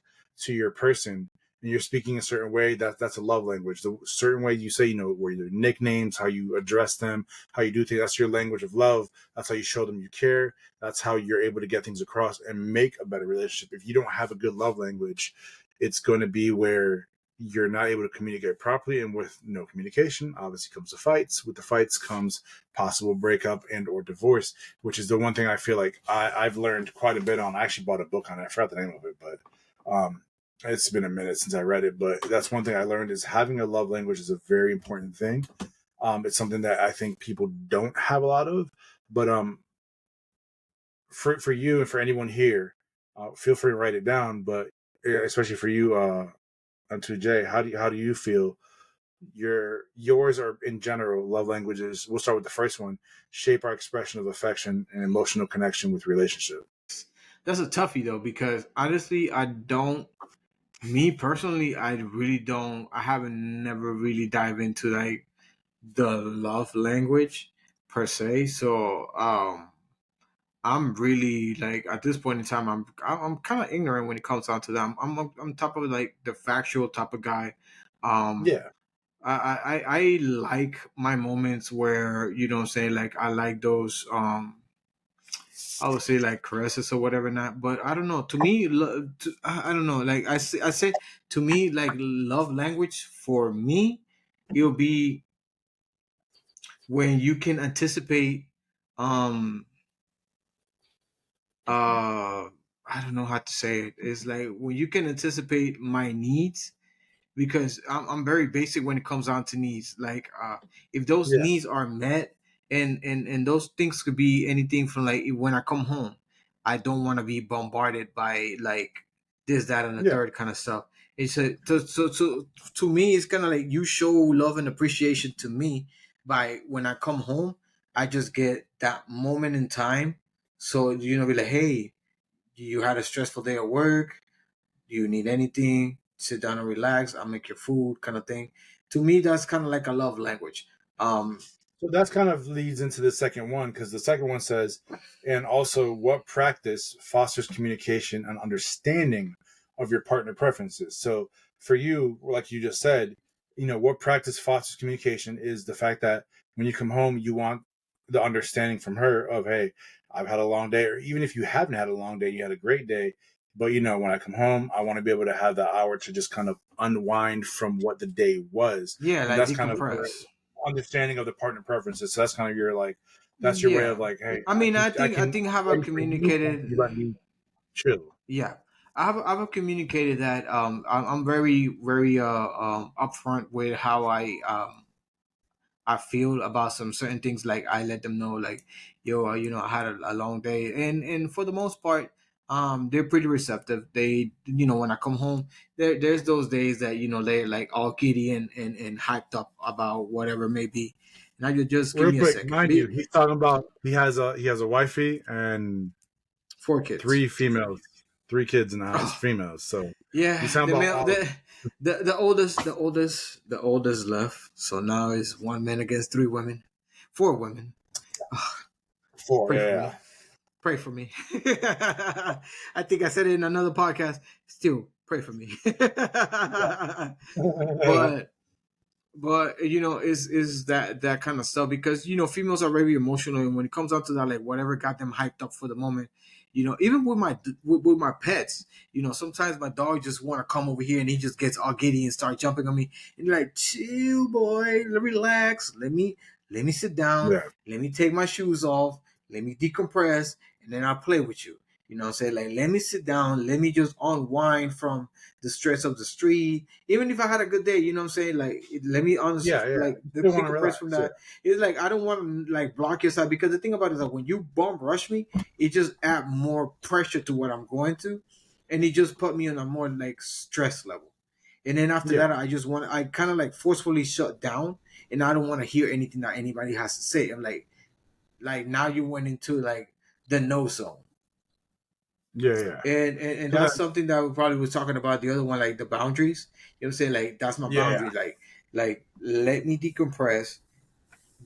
your person, and you're speaking a certain way, that's a love language. The certain way you say, where your nicknames, how you address them, how you do things, that's your language of love. That's how you show them you care. That's how you're able to get things across and make a better relationship. If you don't have a good love language, it's going to be where you're not able to communicate properly, and with no communication obviously comes the fights. With the fights comes possible breakup and or divorce, which is the one thing I feel like I've learned quite a bit on. I actually bought a book on it. I forgot the name of it, but it's been a minute since I read it. But that's one thing I learned, is having a love language is a very important thing. It's something that I think people don't have a lot of, but for you and for anyone here, feel free to write it down. But especially for you, to Jay, how do you feel yours are in general love languages? We'll start with the first one. Shape our expression of affection and emotional connection with relationship. That's a toughie though, because honestly, I don't. Me personally, I really don't. I haven't never really dive into like the love language per se. So I'm really like at this point in time, I'm kind of ignorant when it comes down to that. I'm top of like the factual type of guy. Um, Yeah, I like my moments where say like I like those I would say like caresses or whatever not, but I don't know. To me, I don't know. Like I say, to me, like love language for me, it'll be when you can anticipate um I don't know how to say it. It's like when you can anticipate my needs, because I'm very basic when it comes down to needs. Like if those yeah, needs are met, and those things could be anything from like when I come home, I don't want to be bombarded by like this, that, and the yeah. third kind of stuff. It's a to me, it's kind of like you show love and appreciation to me by when I come home. I just get that moment in time. So be like, hey, you had a stressful day at work, do you need anything? Sit down and relax. I'll make your food, kind of thing. To me, that's kind of like a love language. Um, So that's kind of leads into the second one, because the second one says, and also what practice fosters communication and understanding of your partner preferences. So for you, like you just said, what practice fosters communication is the fact that when you come home, you want the understanding from her of, hey, I've had a long day, or even if you haven't had a long day, you had a great day. But when I come home, I want to be able to have the hour to just kind of unwind from what the day was. yeah, And like that's kind of where decompress. understanding of the partner preferences. So that's kind of your like, that's your way Yeah. of like, hey, I mean, I I can think have I ready for you, and communicated. you let me chill. Yeah, I've communicated that. I'm very very upfront with how I feel about some certain things. Like I let them know, like, yo, I had a long day, and for the most part, they're pretty receptive. They, when I come home, there's those days that they're like all giddy and hyped up about whatever it may be, and I just give Real me a quick, second. mind you, Be he's talking about he has a wifey and 4 kids. 3 females, 3 kids in the house, Oh, females. So he's yeah, talking the about male, all the oldest left. So now it's one man against 3 women, 4 women. four. Pray for Yeah, me. Pray for me. I think I said it in another podcast. Still, pray for me. yeah. but is that kind of stuff, because females are very emotional, and when it comes out to that, like whatever got them hyped up for the moment, even with my pets, sometimes my dog just want to come over here and he just gets all giddy and start jumping on me, and you're like, chill, boy, relax, let me sit down, Yeah. let me take my shoes off, let me decompress, and then I'll play with you. I'm saying, like, let me sit down, let me just unwind from the stress of the street. Even if I had a good day, I'm saying, like, let me honestly, Yeah, yeah. like, You still want to decompress from relax. Yeah. that. It's like I don't want to like block your side, because the thing about it is that when you bum rush me, it just add more pressure to what I'm going to, and it just put me on a more like stress level. And then after Yeah. that, I kind of like forcefully shut down, and I don't want to hear anything that anybody has to say. I'm like now you went into like the no zone. Yeah. Yeah. And So then, that's something that we probably was talking about the other one, like the boundaries. You know what I'm saying? Like that's my yeah, yeah. boundary. Like let me decompress,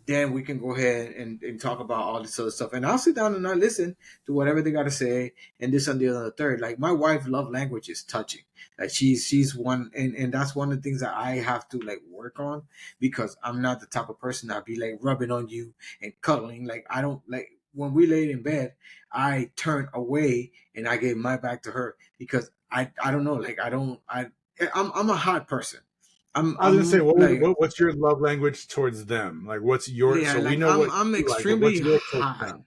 then we can go ahead and talk about all this other stuff. And I'll sit down and I listen to whatever they gotta say, and this and the other and the third. Like my wife love language is touching. Like she's one, and that's one of the things that I have to like work on, because I'm not the type of person that be like rubbing on you and cuddling. Like I don't like when we laid in bed, I turn away and I gave my back to her, because I don't know, like I'm a hot person. I was gonna say, I'm like, what's your love language towards them? Like, what's your yeah, so we like know what I'm you like, but what's extremely yours towards hot. them?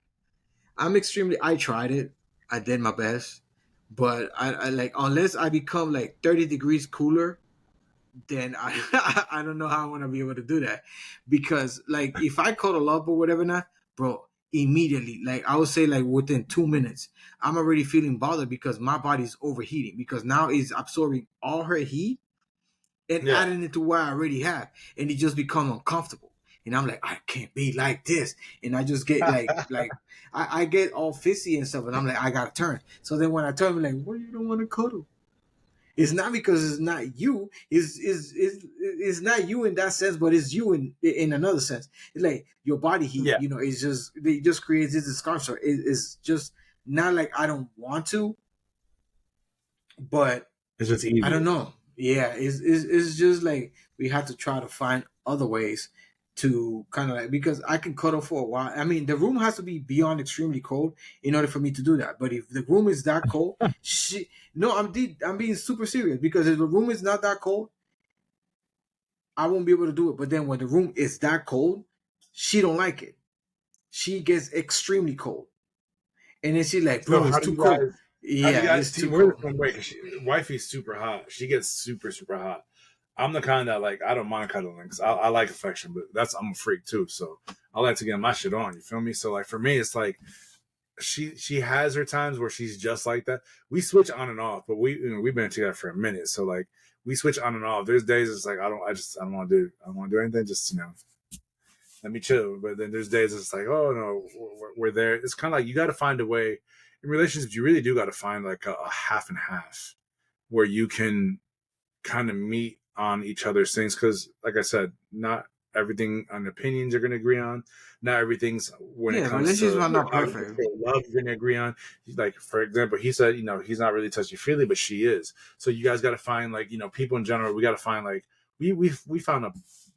I tried it. I did my best. But I like, unless I become like 30 degrees cooler, then I don't know how I'm gonna be able to do that. Because like if I cuddle up or whatever now, bro, immediately, like I would say like within 2 minutes, I'm already feeling bothered, because my body's overheating, because now it's absorbing all her heat and Yeah. adding it to what I already have, and it just become uncomfortable. And I'm like, I can't be like this, and I just get like I get all fissy and stuff, and I'm like, I gotta turn. So then when I turn, I'm like, what, you don't want to cuddle? It's not because it's not you. It's not you in that sense, but it's you in another sense. It's like your body heat. Yeah. It's just it just creates this discomfort. It's just not like I don't want to, but It's just I don't easier. know. Yeah, it's just like we have to try to find other ways to kind of like, because I can cuddle for a while. I mean, the room has to be beyond extremely cold in order for me to do that. But if the room is that cold, no, I'm being super serious, because if the room is not that cold, I won't be able to do it. But then when the room is that cold, she don't like it. She gets extremely cold, and then she's like, So "Bro, it's too cold." how do you Yeah, guys it's see too we're the cold. same way because wifey's super hot. She gets super, super hot. I'm the kind that like I don't mind cuddling because I like affection, but I'm a freak too. So I like to get my shit on. You feel me? So like for me, it's like she has her times where she's just like that. We switch on and off, but we've been together for a minute, so like we switch on and off. There's days it's like I don't want to do anything. Just let me chill. But then there's days it's like, oh no, we're there. It's kind of like you got to find a way in relationships. You really do got to find like a half and half where you can kind of meet on each other's things. Because, like I said, not everything on opinions are going to agree on. Not everything's when it Yeah, comes to relationships are not how you perfect. feel love you're going to agree on. Like for example, he said, he's not really touchy feely, but she is. So you guys got to find like people in general. We got to find like we found a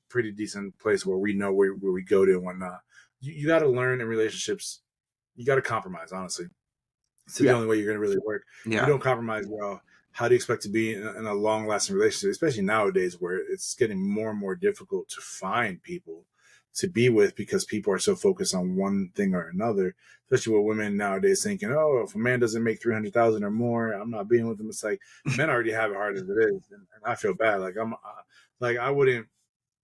pretty decent place where we know where we go to and whatnot. You got to learn in relationships. You got to compromise. Honestly, it's the Yeah, only way you're going to really work. If you yeah. don't compromise well, how do you expect to be in a long lasting relationship, especially nowadays where it's getting more and more difficult to find people? to be with because people are so focused on one thing or another. Especially with women nowadays thinking, oh, if a man doesn't make 300,000 or more, I'm not being with him. It's like men already have it hard as it is, and I feel bad. Like like I wouldn't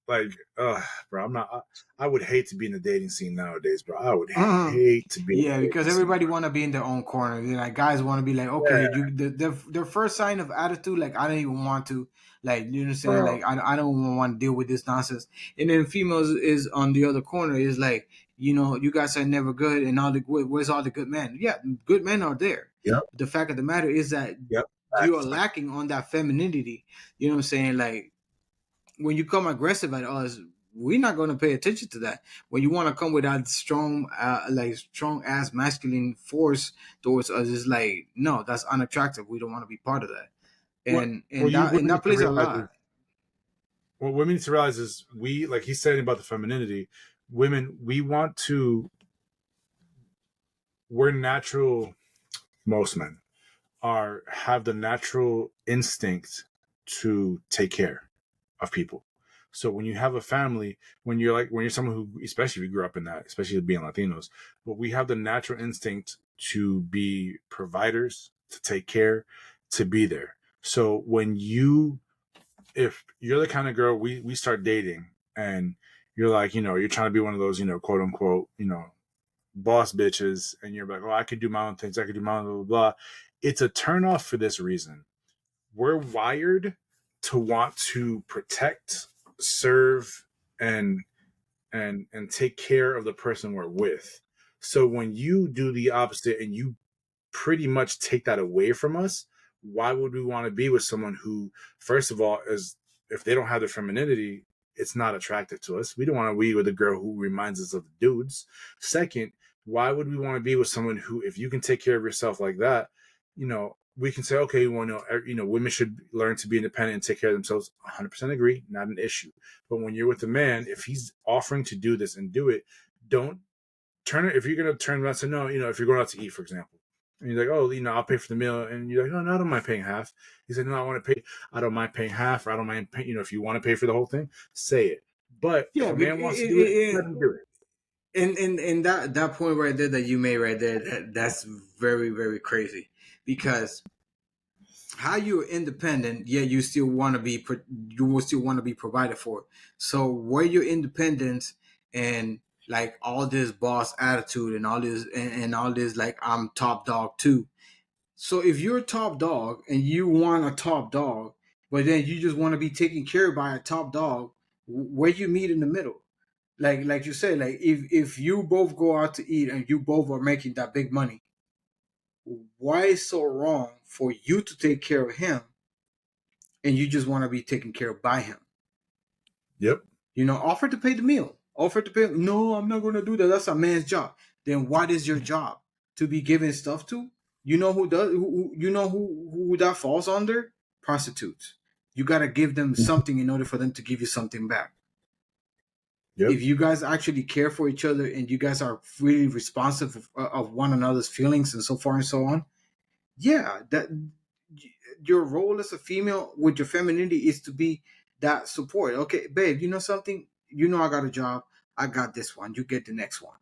like, bro. I'm not. I would hate to be in the dating scene nowadays, bro. I would Mhm. hate to be in Yeah, the because dating scene, everybody bro. want to be in their own corner. They're like guys want to be like, okay, Yeah, you their first sign of attitude, like I don't even want to, like you know what I'm saying, bro. like I don't even want to deal with this nonsense. And then females is on the other corner is like, you guys are never good, and where's all the good men? Yeah, good men are there. Yep, But the fact of the matter is that yep. you are Facts. lacking on that femininity. You know what I'm saying, like when you come aggressive at us, we're not going to pay attention to that. When you want to come with that strong, like strong ass masculine force towards us, it's like no, that's unattractive. We don't want to be part of that. What And what and you that women and need that to plays a realize is lot. what women need to realize is we, like he's saying about the femininity. Women, we want to. We're natural. Most men are have the natural instinct to take care of people. So when you have a family, when you're someone who, especially if you grew up in that, especially being Latinos, but we have the natural instinct to be providers, to take care, to be there. So if you're the kind of girl we start dating and you're like, you're trying to be one of those, quote unquote, boss bitches, and you're like, oh, I could do my own things, I could do my own blah blah blah. It's a turn off for this reason. We're wired to want to protect, serve, and and take care of the person we're with. So when you do the opposite and you pretty much take that away from us, why would we want to be with someone who, first of all, is, if they don't have their femininity, it's not attractive to us. We don't want to be with a girl who reminds us of dudes. Second, why would we want to be with someone who, if you can take care of yourself like that, we can say, okay, well, women should learn to be independent and take care of themselves. 100% agree, not an issue. But when you're with a man, if he's offering to do this and do it, don't turn it. If you're gonna turn around and say no, if you're going out to eat, for example, and you're like, oh, I'll pay for the meal, and you're like, no, I don't mind paying half. He said, no, I want to pay. I don't mind paying half, or I don't mind paying. If you want to pay for the whole thing, say it. But if Yeah, a man wants to do it, let him do it. and that point right there that you made right there, that's very very crazy because how you're independent, yet you will still want to be provided for. So where your independence and like all this boss attitude and all this like I'm top dog too. So if you're a top dog and you want a top dog, but then you just want to be taken care of by a top dog, where you meet in the middle? Like you say, like if you both go out to eat and you both are making that big money, why is so wrong for you to take care of him and you just want to be taken care of by him? Yep. Offer to pay the meal. Offer to pay. No, I'm not going to do that. That's a man's job. Then what is your job? To be giving stuff to? You know who does? You know who that falls under? Prostitutes. You got to give them something in order for them to give you something back. Yep. If you guys actually care for each other and you guys are really responsive of one another's feelings and so far and so on, yeah, that your role as a female with your femininity is to be that support. Okay, babe, you know something? I got a job. I got this one. You get the next one.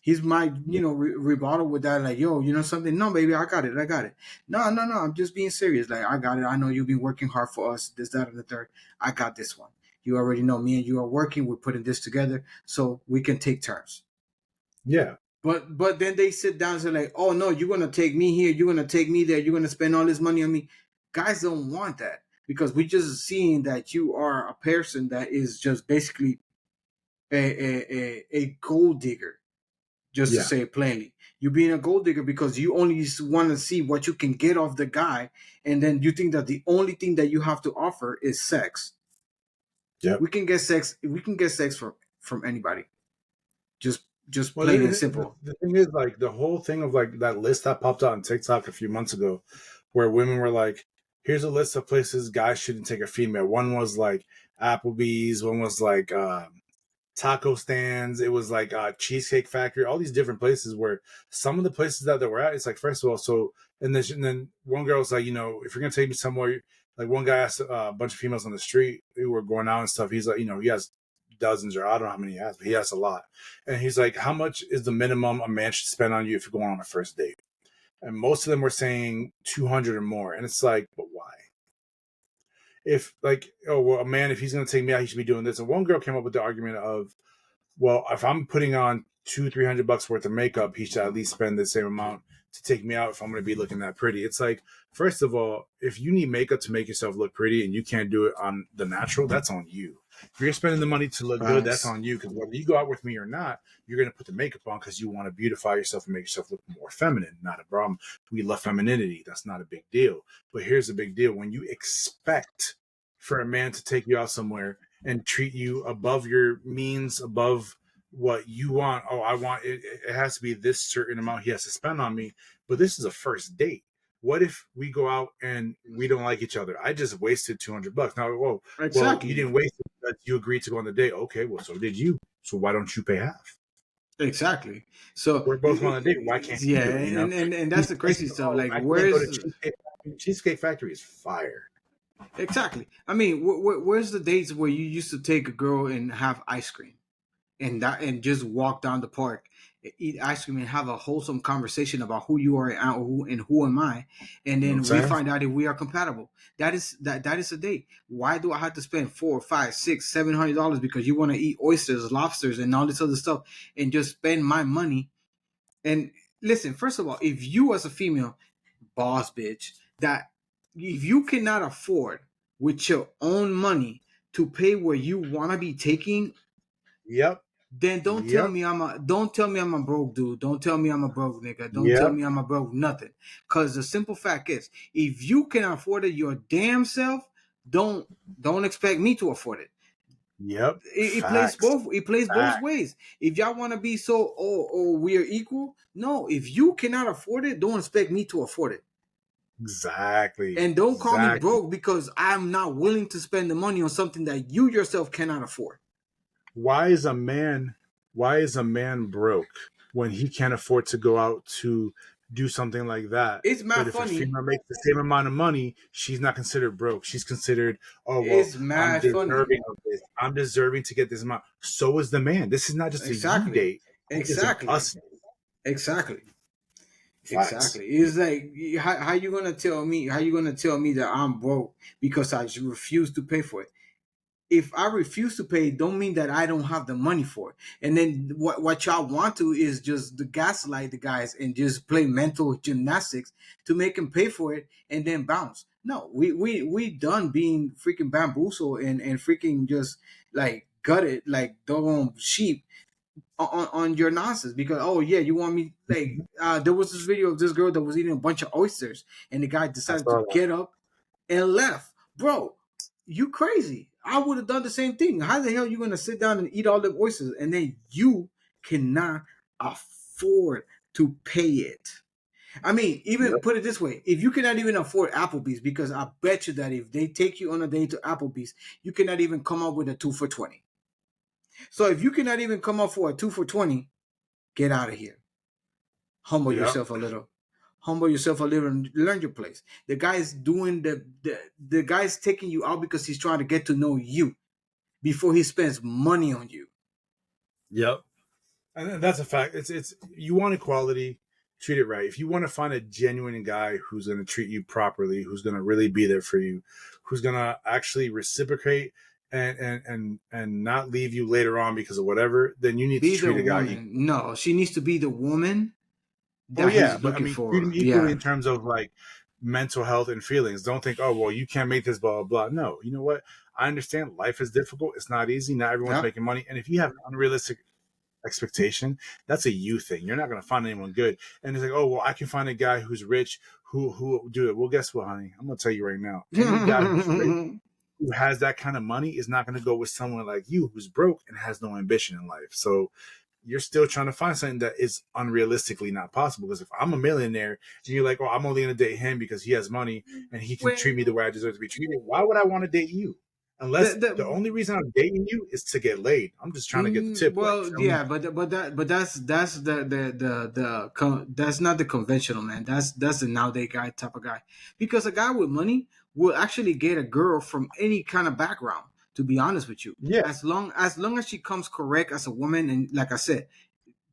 He's my, Yep. rebuttal with that, like, yo, you know something? No, baby, I got it. I got it. No, no, no. I'm just being serious. Like, I got it. I know you've been working hard for us, this, that, and the third. I got this one. You already know me and you are working. We're putting this together so we can take turns. Yeah. But then they sit down and say like, oh no, you're gonna take me here, you're gonna take me there, you're gonna spend all this money on me. Guys don't want that because we just seeing that you are a person that is just basically a gold digger, just to Yeah. say it plainly. You being a gold digger because you only want to see what you can get off the guy, and then you think that the only thing that you have to offer is sex. Yep. We can get sex. We can get sex from anybody. Just Well, plain and simple. the thing is, like, the whole thing of like that list that popped out on TikTok a few months ago, where women were like, "Here's a list of places guys shouldn't take a female." One was like Applebee's. One was like taco stands. It was like Cheesecake Factory. All these different places where some of the places that they were at, it's like, first of all, so and then one girl was like, if you're gonna take me somewhere, like one guy asked a bunch of females on the street who were going out and stuff. He's like, he has dozens, or I don't know how many he has, but he has a lot. And he's like, how much is the minimum a man should spend on you if you're going on a first date? And most of them were saying 200 or more. And it's like, but why? If like, oh well, a man, if he's going to take me out, he should be doing this. And one girl came up with the argument of, well, if I'm putting on $200-300 worth of makeup, he should at least spend the same amount to take me out if I'm going to be looking that pretty. It's like, first of all, if you need makeup to make yourself look pretty and you can't do it on the natural, that's on you. If you're spending the money to look good, that's Facts. on you. Because whether you go out with me or not, you're going to put the makeup on because you want to beautify yourself and make yourself look more feminine. Not a problem. We love femininity. That's not a big deal. But here's the big deal: when you expect for a man to take you out somewhere and treat you above your means, above what you want. Oh, I want it. It has to be this certain amount he has to spend on me. But this is a first date. What if we go out and we don't like each other? I just wasted $200. Now, whoa, well, you Exactly. didn't waste it because you agreed to go on the date. Okay, well, so did you. So why don't you pay half? Exactly. So We're both on a date. Why can't he yeah, do it? You know, and that's he's the like, crazy stuff. oh, Like, I can't go where's to Cheesecake Factory. Cheesecake Factory is fire. exactly? I mean, where's the dates where you used to take a girl and have ice cream and just walk down the park, eat ice cream, and have a wholesome conversation about who you are and who am I, and You know then what I'm we saying? find out if we are compatible. That is a date. Why do I have to spend four, five, six, $700 because you want to eat oysters, lobsters, and all this other stuff, and just spend my money? And listen, first of all, if you as a female boss bitch, that if you cannot afford with your own money to pay where you want to be taking, Yep. then Yep. don't tell me I'm a broke dude. Don't tell me I'm a broke nigga. Don't tell Yep. me I'm a broke nothing. Cause the simple fact is, if you can afford it your damn self, don't don't expect me to afford it. Yep. It plays Facts. both. It plays both Facts. ways. If y'all want to be so, we are equal. No, if you cannot afford it, don't expect me to afford it. Exactly. And don't call me Exactly. broke because I'm not willing to spend the money on something that you yourself cannot afford. Why is a man why is a man broke when he can't afford to go out to do something like that? It's But mad if a funny. female makes the same amount of money, she's not considered broke. She's considered, oh well, It's I'm mad funny. deserving of this. I'm deserving to get this amount. So is the man. This is not just a you Exactly. date. This is an Exactly. us date. Exactly. Facts. Exactly. It's like how you gonna tell me that I'm broke because I refuse to pay for it. If I refuse to pay, don't mean that I don't have the money for it. And then what y'all want to is just the gaslight the guys and just play mental gymnastics to make them pay for it and then bounce. No, we done being freaking bamboozled and freaking just like gutted like doggone sheep on your nonsense because oh yeah you want me like there was this video of this girl that was eating a bunch of oysters and the guy I decided to saw that. get up and left. Bro, you crazy. I would have done the same thing. How the hell are you gonna sit down and eat all the oysters and then you cannot afford to pay it? I mean, even Yep. put it this way: if you cannot even afford Applebee's, because I bet you that if they take you on a date to Applebee's, you cannot even come up with a 2 for 20. So if you cannot even come up for a 2 for 20, get out of here. Humble Yep. yourself a little. Humble yourself a little and learn your place. The guy's doing the guy's taking you out because he's trying to get to know you before he spends money on you. Yep. And that's a fact. It's you want equality, treat it right. If you want to find a genuine guy who's going to treat you properly, who's going to really be there for you, who's going to actually reciprocate and not leave you later on because of whatever, then you need to Be the treat a guy woman. equal. No, she needs to be the woman Oh that yeah, he's but I looking mean, treat him for. equally Yeah. in terms of like mental health and feelings. Don't think, oh well, you can't make this, blah blah blah. No, you know what? I understand life is difficult. It's not easy. Not everyone's Yep. making money, and if you have an unrealistic expectation, that's a you thing. You're not going to find anyone good. And it's like, oh well, I can find a guy who's rich who will do it. Well, guess what, honey? I'm going to tell you right now. Any guy who's rich who has that kind of money is not going to go with someone like you who's broke and has no ambition in life. So you're still trying to find something that is unrealistically not possible. Because if I'm a millionaire and you're like, oh, I'm only going to date him because he has money and he can treat me the Well, way I deserve to be treated, why would I want to date you? the, Unless the the only reason I'm dating you is to get laid. I'm just trying to get the tip. Like, Well, feel me? yeah, but that's that's not the conventional man. That's the nowadays guy type of guy. Because a guy with money will actually get a girl from any kind of background To be honest with you, Yeah. as long as she comes correct as a woman, and like I said,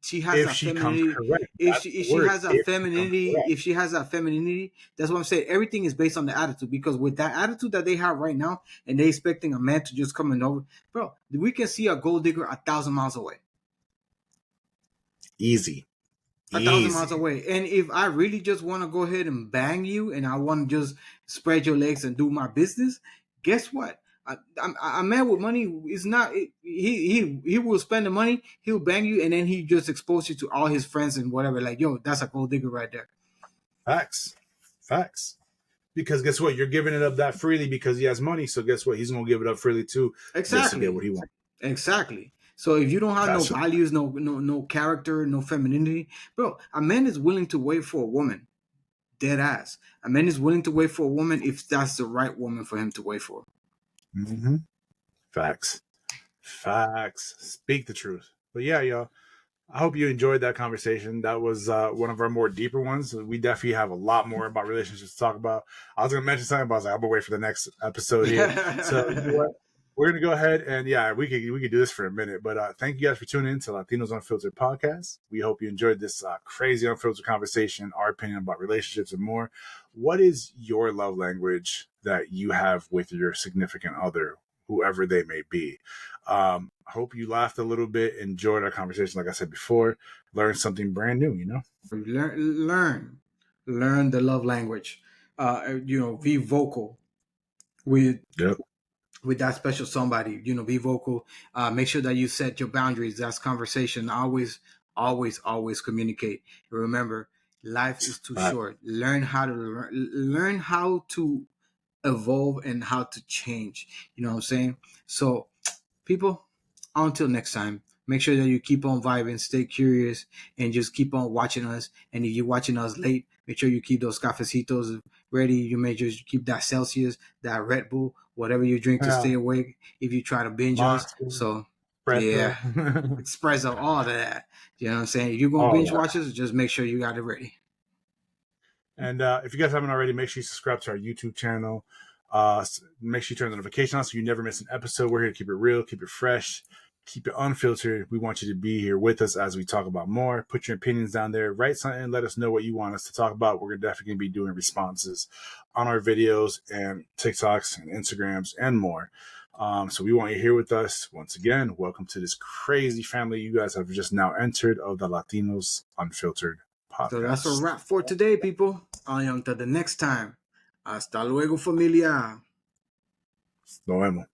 she has If that she comes femininity. correct, If that's she the if she word. has that If she comes femininity, correct. if she has that femininity, that's what I'm saying. Everything is based on the attitude. Because with that attitude that they have right now, and they expecting a man to just come and over, bro, we can see a gold digger 1,000 miles away. Easy. 1,000 miles Easy. away. And if I really just want to go ahead and bang you, and I want to just spread your legs and do my business, guess what? A man with money is not. He will spend the money. He'll bang you, and then he just expose you to all his friends and whatever. Like, yo, that's a gold digger right there. Facts. Facts. Because guess what? You're giving it up that freely because he has money. So guess what? He's gonna give it up freely too, just to get Exactly. what he wants. Exactly. So if you don't have no That's values, no character, no femininity, bro, a man is willing to wait for a woman. Dead ass. A man is willing to wait for a woman if that's the right woman for him to wait for. mm-hmm. Facts. Facts. Speak the truth. But yeah, y'all. I hope you enjoyed that conversation. That was one of our more deeper ones. We definitely have a lot more about relationships to talk about. I was going to mention something, but I was like, I'm going to wait for the next episode here. So you know what? We're going to go ahead and yeah, we could do this for a minute. But thank you guys for tuning in to Latinos Unfiltered podcast. We hope you enjoyed this crazy unfiltered conversation, our opinion about relationships and more. What is your love language that you have with your significant other, whoever they may be? Hope you laughed a little bit, enjoyed our conversation. Like I said before, learned something brand new, you know? Learn the love language. Be vocal with Yep. with that special somebody. Be vocal. Make sure that you set your boundaries. That's conversation. Always communicate. Remember, life is too short. Learn how to evolve and how to change. You know what I'm saying? So, people, until next time, make sure that you keep on vibing, stay curious, and just keep on watching us. And if you're watching us late, make sure you keep those cafecitos ready. You make sure you keep that Celsius, that Red Bull, whatever you drink to Yeah. stay awake if you try to binge us. Monster, So, yeah, Presto. espresso, all of that. You know what I'm saying? If you're going to All binge that. watch us, just make sure you got it ready. And if you guys haven't already, make sure you subscribe to our YouTube channel. Make sure you turn the notification on so you never miss an episode. We're here to keep it real, keep it fresh, keep it unfiltered. We want you to be here with us as we talk about more. Put your opinions down there. Write something. Let us know what you want us to talk about. We're definitely going to be doing responses on our videos and TikToks and Instagrams and more. So we want you here with us. Once again, welcome to this crazy family you guys have just now entered of the Latinos Unfiltered podcast. So that's a wrap for today, people. Until the next time. Hasta luego, familia. Nos vemos.